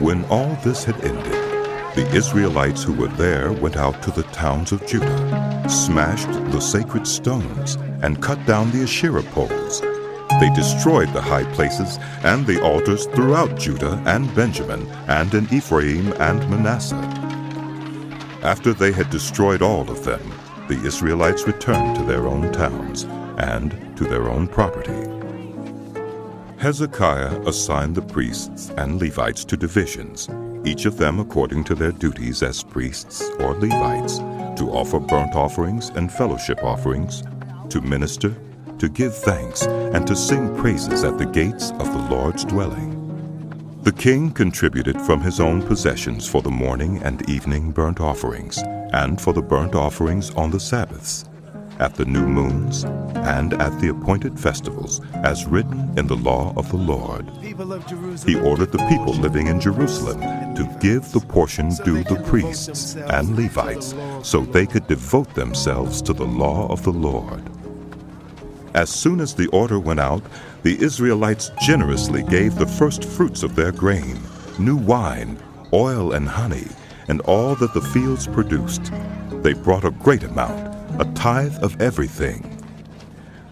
When all this had ended, the Israelites who were there went out to the towns of Judah, smashed the sacred stones, and cut down the Asherah poles. They destroyed the high places and the altars throughout Judah and Benjamin, and in Ephraim and Manasseh. After they had destroyed all of them, the Israelites returned to their own towns and to their own property. Hezekiah assigned the priests and Levites to divisions, each of them according to their duties as priests or Levites, to offer burnt offerings and fellowship offerings, to minister, to give thanks, and to sing praises at the gates of the Lord's dwelling. The king contributed from his own possessions for the morning and evening burnt offerings, and for the burnt offerings on the Sabbaths, at the new moons, and at the appointed festivals, as written in the law of the Lord. He ordered the people living in Jerusalem to give the portion due the priests and Levites, so they could devote themselves to the law of the Lord. As soon as the order went out, the Israelites generously gave the first fruits of their grain, new wine, oil and honey, and all that the fields produced. They brought a great amount, a tithe of everything.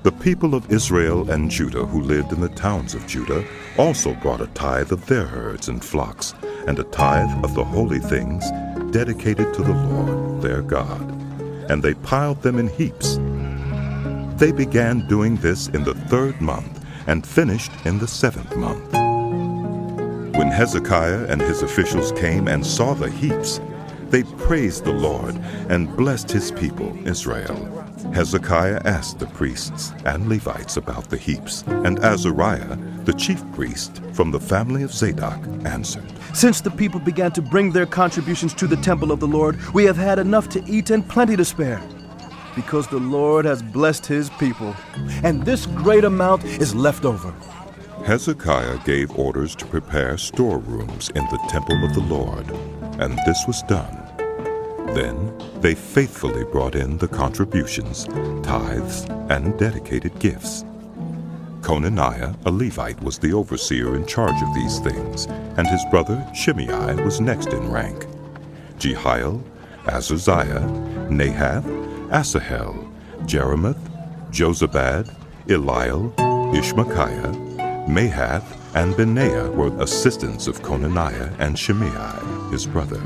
The people of Israel and Judah who lived in the towns of Judah also brought a tithe of their herds and flocks, and a tithe of the holy things dedicated to the Lord their God, and they piled them in heaps. They began doing this in the 3rd month and finished in the 7th month. When Hezekiah and his officials came and saw the heaps, they praised the Lord and blessed his people, Israel. Hezekiah asked the priests and Levites about the heaps, and Azariah, the chief priest from the family of Zadok, answered, "Since the people began to bring their contributions to the temple of the Lord, we have had enough to eat and plenty to spare, because the Lord has blessed his people, and this great amount is left over." Hezekiah gave orders to prepare storerooms in the temple of the Lord, and this was done. Then they faithfully brought in the contributions, tithes, and dedicated gifts. Conaniah, a Levite, was the overseer in charge of these things, and his brother Shimei was next in rank. Jehiel, Azaziah, Nahath, Asahel, Jeremoth, Jozabad, Eliel, Ishmachiah, Mahath, and Benaiah were assistants of Conaniah and Shimei, his brother.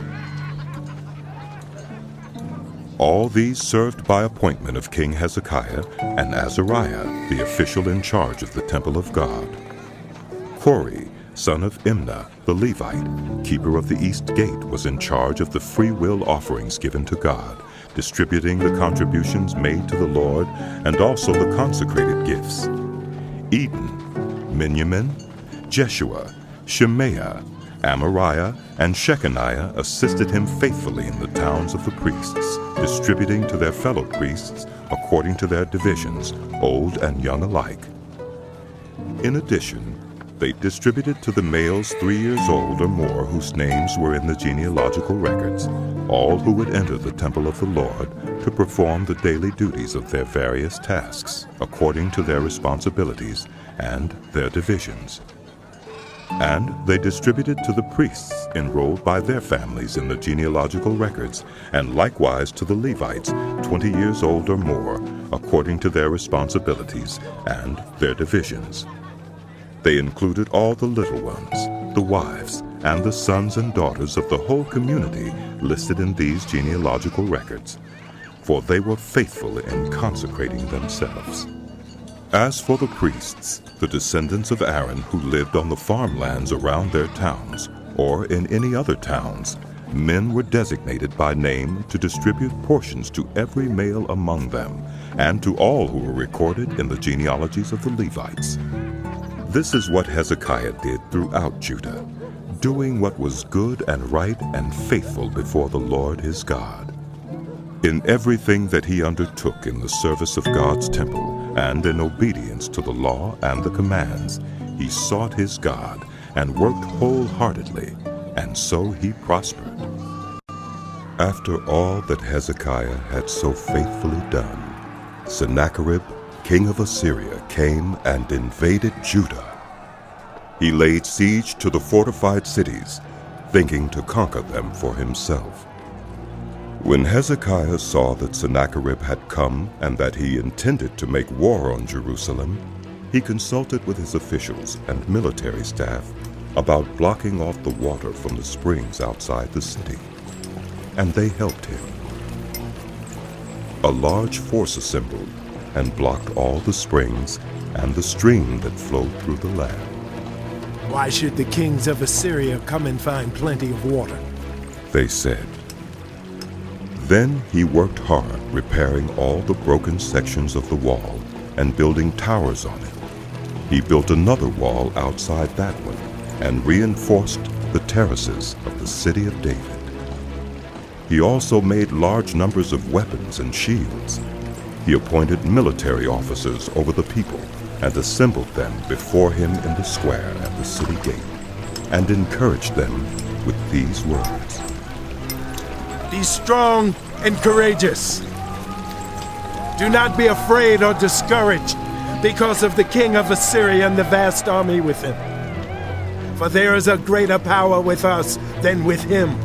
All these served by appointment of King Hezekiah, and Azariah, the official in charge of the temple of God. Kori, son of Imnah, the Levite, keeper of the east gate, was in charge of the free will offerings given to God, distributing the contributions made to the Lord, and also the consecrated gifts. Eden, Miniamin, Jeshua, Shemaiah, Amariah, and Shechaniah assisted him faithfully in the towns of the priests, distributing to their fellow priests according to their divisions, old and young alike. In addition, they distributed to the males 3 years old or more whose names were in the genealogical records, all who would enter the temple of the Lord to perform the daily duties of their various tasks, according to their responsibilities and their divisions. And they distributed to the priests enrolled by their families in the genealogical records, and likewise to the Levites 20 years old or more, according to their responsibilities and their divisions. They included all the little ones, the wives, and the sons and daughters of the whole community listed in these genealogical records, for they were faithful in consecrating themselves. As for the priests, the descendants of Aaron who lived on the farmlands around their towns, or in any other towns, men were designated by name to distribute portions to every male among them, and to all who were recorded in the genealogies of the Levites. This is what Hezekiah did throughout Judah, doing what was good and right and faithful before the Lord his God. In everything that he undertook in the service of God's temple, and in obedience to the law and the commands, he sought his God and worked wholeheartedly, and so he prospered. After all that Hezekiah had so faithfully done, Sennacherib, king of Assyria, came and invaded Judah. He laid siege to the fortified cities, thinking to conquer them for himself. When Hezekiah saw that Sennacherib had come and that he intended to make war on Jerusalem, he consulted with his officials and military staff about blocking off the water from the springs outside the city, and they helped him. A large force assembled and blocked all the springs and the stream that flowed through the land. Why should the kings of Assyria come and find plenty of water? They said. Then he worked hard repairing all the broken sections of the wall and building towers on it. He built another wall outside that one and reinforced the terraces of the city of David. He also made large numbers of weapons and shields. He appointed military officers over the people and assembled them before him in the square at the city gate, and encouraged them with these words: Be strong and courageous. Do not be afraid or discouraged because of the king of Assyria and the vast army with him. For there is a greater power with us than with him.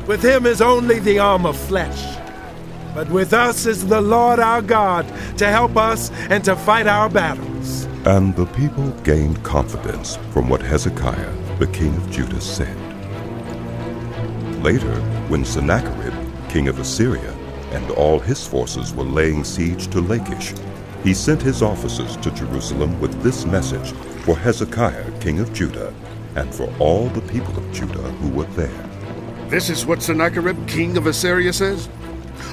With him is only the arm of flesh, but with us is the Lord our God to help us and to fight our battles. And the people gained confidence from what Hezekiah, the king of Judah, said. Later, when Sennacherib, king of Assyria, and all his forces were laying siege to Lachish, he sent his officers to Jerusalem with this message for Hezekiah, king of Judah, and for all the people of Judah who were there. This is what Sennacherib, king of Assyria, says?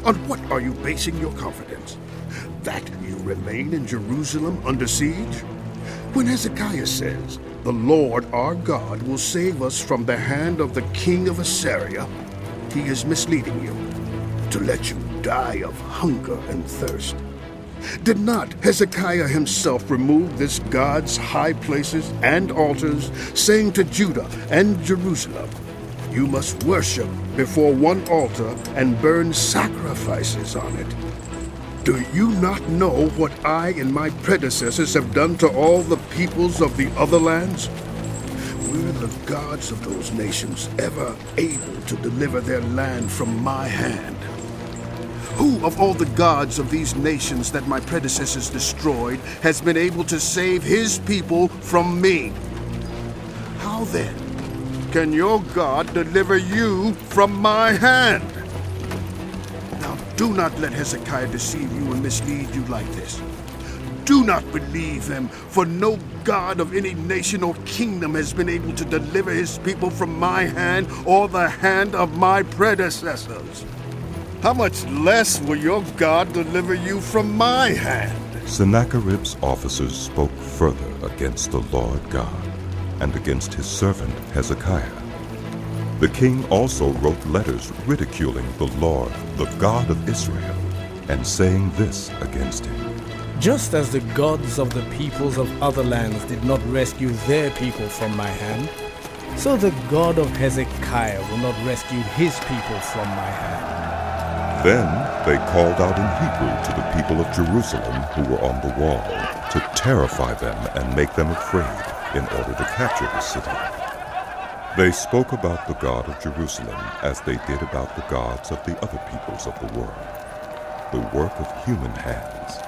On what are you basing your confidence? That you remain in Jerusalem under siege? When Hezekiah says, the Lord our God will save us from the hand of the king of Assyria, he is misleading you to let you die of hunger and thirst. Did not Hezekiah himself remove this God's high places and altars, saying to Judah and Jerusalem, you must worship before one altar and burn sacrifices on it? Do you not know what I and my predecessors have done to all the peoples of the other lands? Were the gods of those nations ever able to deliver their land from my hand? Who of all the gods of these nations that my predecessors destroyed has been able to save his people from me? How then can your God deliver you from my hand? Now do not let Hezekiah deceive you and mislead you like this. Do not believe him, for no God of any nation or kingdom has been able to deliver his people from my hand or the hand of my predecessors. How much less will your God deliver you from my hand? Sennacherib's officers spoke further against the Lord God and against his servant Hezekiah. The king also wrote letters ridiculing the Lord, the God of Israel, and saying this against him: Just as the gods of the peoples of other lands did not rescue their people from my hand, so the God of Hezekiah will not rescue his people from my hand. Then they called out in Hebrew to the people of Jerusalem who were on the wall to terrify them and make them afraid in order to capture the city. They spoke about the God of Jerusalem as they did about the gods of the other peoples of the world, the work of human hands.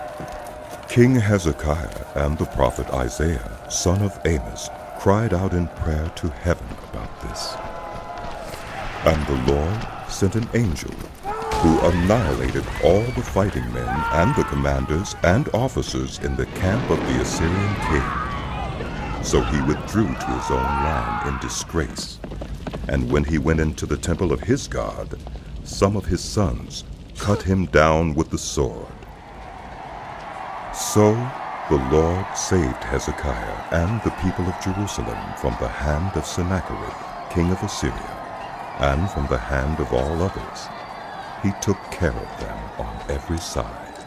King Hezekiah and the prophet Isaiah, son of Amos, cried out in prayer to heaven about this. And the Lord sent an angel who annihilated all the fighting men and the commanders and officers in the camp of the Assyrian king. So he withdrew to his own land in disgrace. And when he went into the temple of his God, some of his sons cut him down with the sword. So the Lord saved Hezekiah and the people of Jerusalem from the hand of Sennacherib, king of Assyria, and from the hand of all others. He took care of them on every side.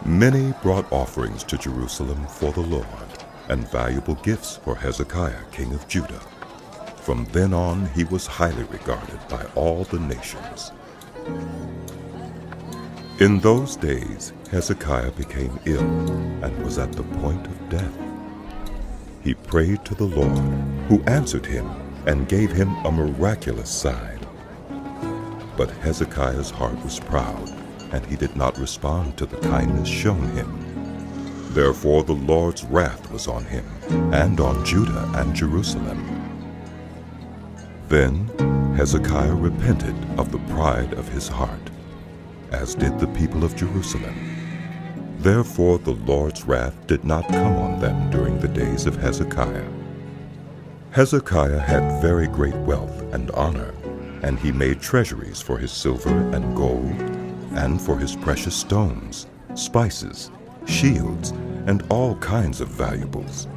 Many brought offerings to Jerusalem for the Lord, and valuable gifts for Hezekiah, king of Judah. From then on, he was highly regarded by all the nations. In those days, Hezekiah became ill and was at the point of death. He prayed to the Lord, who answered him and gave him a miraculous sign. But Hezekiah's heart was proud, and he did not respond to the kindness shown him. Therefore the Lord's wrath was on him, and on Judah and Jerusalem. Then Hezekiah repented of the pride of his heart, as did the people of Jerusalem. Therefore the Lord's wrath did not come on them during the days of Hezekiah. Hezekiah had very great wealth and honor, and he made treasuries for his silver and gold, and for his precious stones, spices, shields, and all kinds of valuables.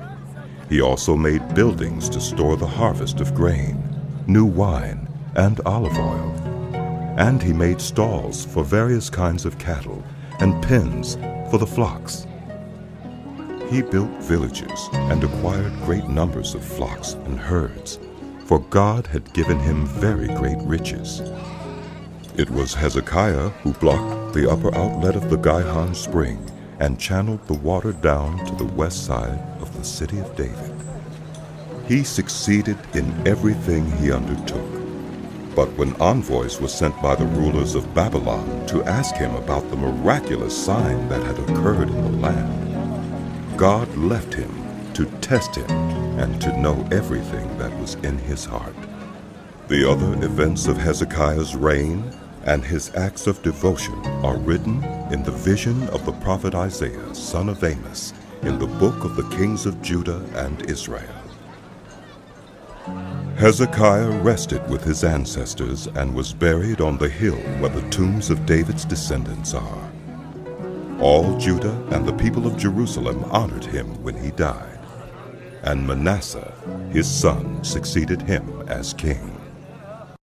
He also made buildings to store the harvest of grain, new wine, and olive oil. And he made stalls for various kinds of cattle, and pens for the flocks. He built villages and acquired great numbers of flocks and herds, for God had given him very great riches. It was Hezekiah who blocked the upper outlet of the Gihon spring and channeled the water down to the west side of the city of David. He succeeded in everything he undertook. But when envoys were sent by the rulers of Babylon to ask him about the miraculous sign that had occurred in the land, God left him to test him and to know everything that was in his heart. The other events of Hezekiah's reign and his acts of devotion are written in the vision of the prophet Isaiah, son of Amos, in the book of the kings of Judah and Israel. Hezekiah rested with his ancestors and was buried on the hill where the tombs of David's descendants are. All Judah and the people of Jerusalem honored him when he died, and Manasseh, his son, succeeded him as king.